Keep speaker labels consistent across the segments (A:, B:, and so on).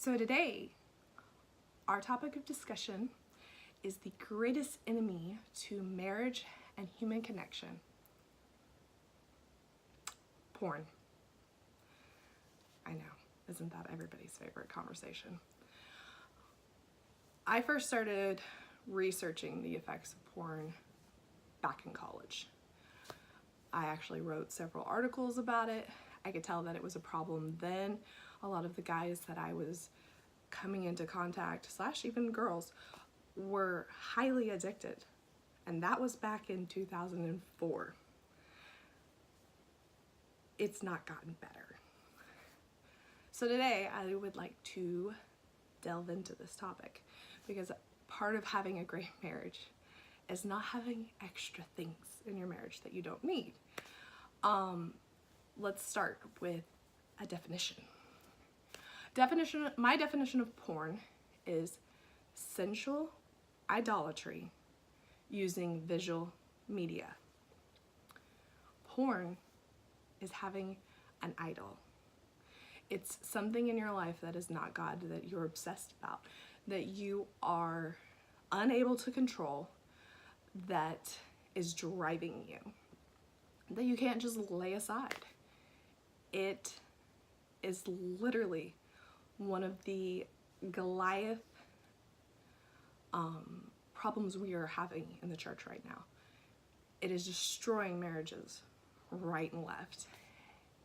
A: So today, our topic of discussion is the greatest enemy to marriage and human connection: porn. I know, isn't that everybody's favorite conversation? I first started researching the effects of porn back in college. I actually wrote several articles about it. I could tell that it was a problem then. A lot of the guys that I was coming into contact, / even girls, were highly addicted. And that was back in 2004. It's not gotten better. So today I would like to delve into this topic, because part of having a great marriage is not having extra things in your marriage that you don't need. Let's start with a definition. My definition of porn is sensual idolatry using visual media. Porn is having an idol. It's something in your life that is not God, that you're obsessed about, that you are unable to control, that is driving you, that you can't just lay aside. It is literally one of the Goliath problems we are having in the church right now. It is destroying marriages right and left.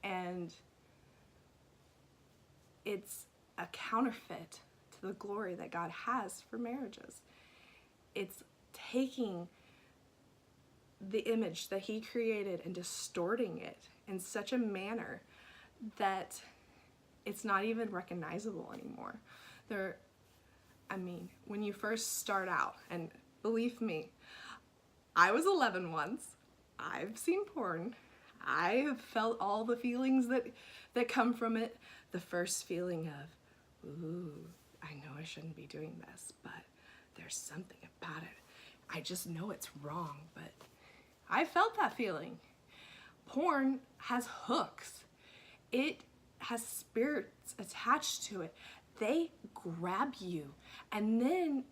A: And it's a counterfeit to the glory that God has for marriages. It's taking the image that He created and distorting it in such a manner that it's not even recognizable anymore. When you first start out, and believe me, I was 11 once. I've seen porn. I have felt all the feelings that come from it. The first feeling of, ooh, I know I shouldn't be doing this, but there's something about it. I just know it's wrong, but I felt that feeling. Porn has hooks. It has spirits attached to it. They grab you, and then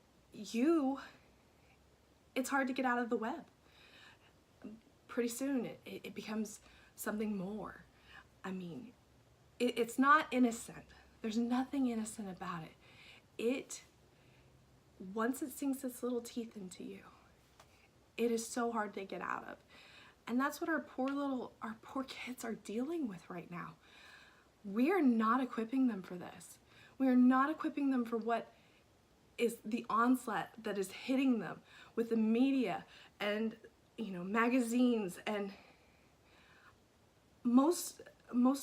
A: it's hard to get out of the web. Pretty soon it becomes something more. It's not innocent. There's nothing innocent about it. Once it sinks its little teeth into you, it is so hard to get out of. And that's what our poor kids are dealing with right now. We are not equipping them for this. We are not equipping them for what is the onslaught that is hitting them with the media and magazines. And most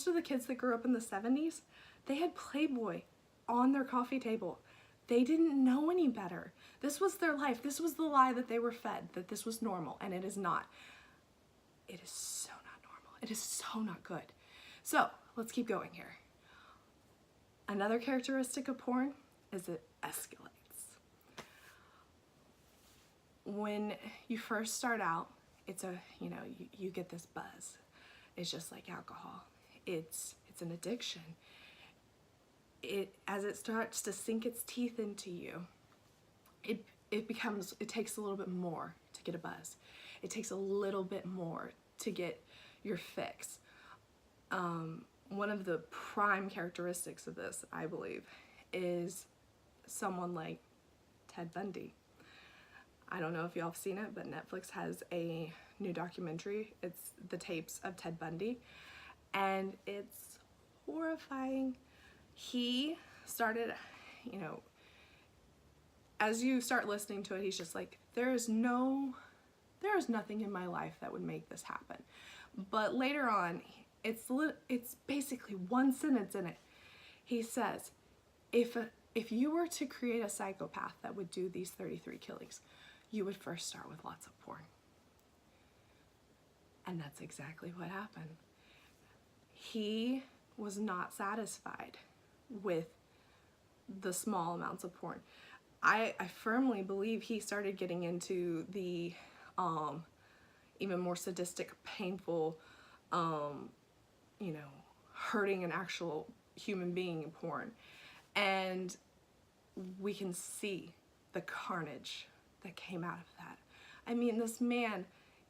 A: of the kids that grew up in the 70s, they had Playboy on their coffee table. They didn't know any better. This was their life. This was the lie that they were fed, that this was normal, and it is not. It is so not normal. It is so not good. So let's keep going here. Another characteristic of porn is it escalates. When you first start out, you get this buzz. It's just like alcohol. It's an addiction. As it starts to sink its teeth into you, it takes a little bit more to get a buzz. It takes a little bit more to get your fix. One of the prime characteristics of this, I believe, is someone like Ted Bundy. I don't know if y'all have seen it, but Netflix has a new documentary. It's the tapes of Ted Bundy, and it's horrifying. He started, as you start listening to it, he's just like, there is nothing in my life that would make this happen. But later on, it's basically one sentence in it. He says, if you were to create a psychopath that would do these 33 killings, you would first start with lots of porn. And that's exactly what happened. He was not satisfied with the small amounts of porn. I firmly believe he started getting into the even more sadistic, painful, hurting an actual human being in porn. And we can see the carnage that came out of that. I mean, this man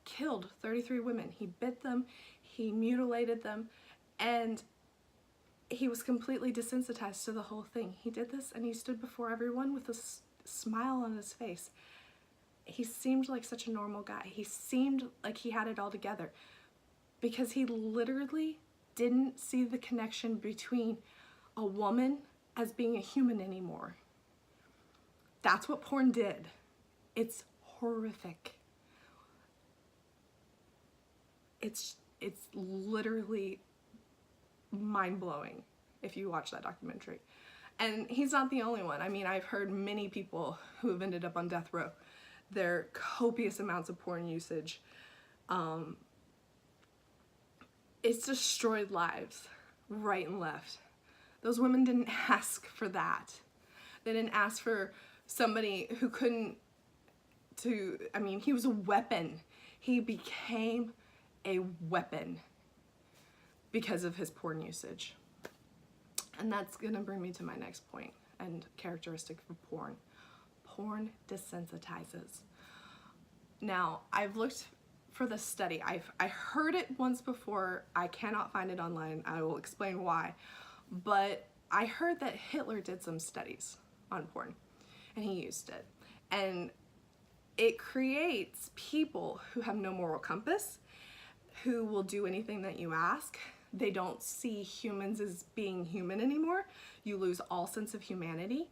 A: killed 33 women. He bit them, he mutilated them, and he was completely desensitized to the whole thing. He did this and he stood before everyone with a smile on his face. He seemed like such a normal guy. He seemed like he had it all together because he literally didn't see the connection between a woman as being a human anymore. That's what porn did. It's horrific. It's literally mind-blowing if you watch that documentary. And he's not the only one. I mean, I've heard many people who have ended up on death row. Their copious amounts of porn usage. It's destroyed lives right and left. Those women didn't ask for that. They didn't ask for somebody who couldn't I mean, he was a weapon. He became a weapon because of his porn usage. And that's gonna bring me to my next point and characteristic of porn. Porn desensitizes. Now, I've looked for the study. I heard it once before. I cannot find it online. I will explain why. But I heard that Hitler did some studies on porn and he used it. And it creates people who have no moral compass, who will do anything that you ask. They don't see humans as being human anymore. You lose all sense of humanity.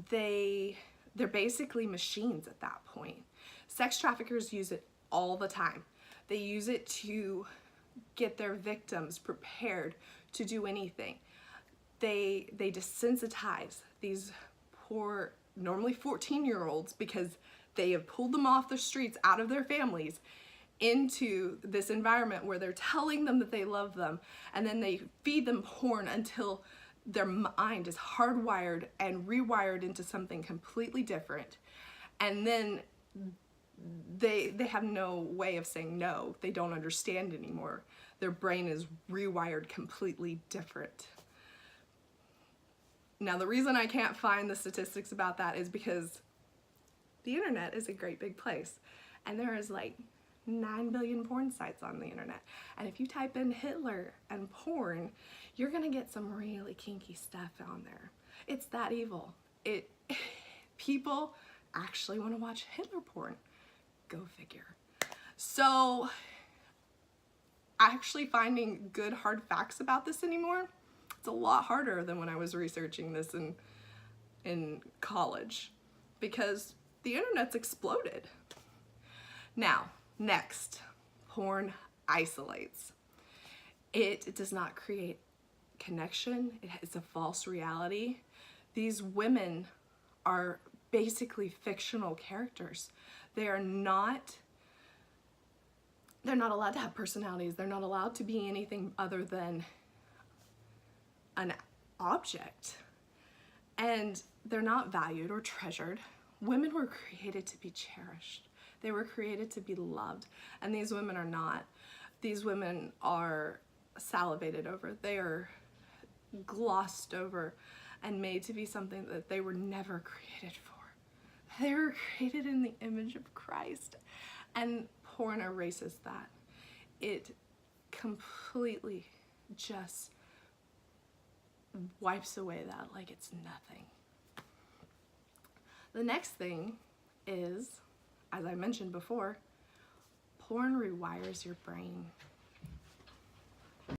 A: They're basically machines at that point. Sex traffickers use it all the time. They use it to get their victims prepared to do anything. They desensitize these poor, normally 14-year-olds, because they have pulled them off the streets, out of their families, into this environment where they're telling them that they love them, and then they feed them porn until their mind is hardwired and rewired into something completely different. And then they have no way of saying no. They don't understand anymore. Their brain is rewired completely different. Now, the reason I can't find the statistics about that is because the internet is a great big place, and there is like 9 billion porn sites on the internet. And if you type in Hitler and porn, you're gonna get some really kinky stuff on there. It's that evil. People actually want to watch Hitler porn. Go figure. So, actually finding good hard facts about this anymore, it's a lot harder than when I was researching this in college, because the internet's exploded. Now, next, porn isolates. It does not create connection. It's a false reality. These women are basically fictional characters. They're not allowed to have personalities. They're not allowed to be anything other than an object. And they're not valued or treasured. Women were created to be cherished. They were created to be loved, and these women are not. These women are salivated over. They are glossed over and made to be something that they were never created for. They were created in the image of Christ, and porn erases that. It completely just wipes away that like it's nothing. The next thing is, as I mentioned before, porn rewires your brain.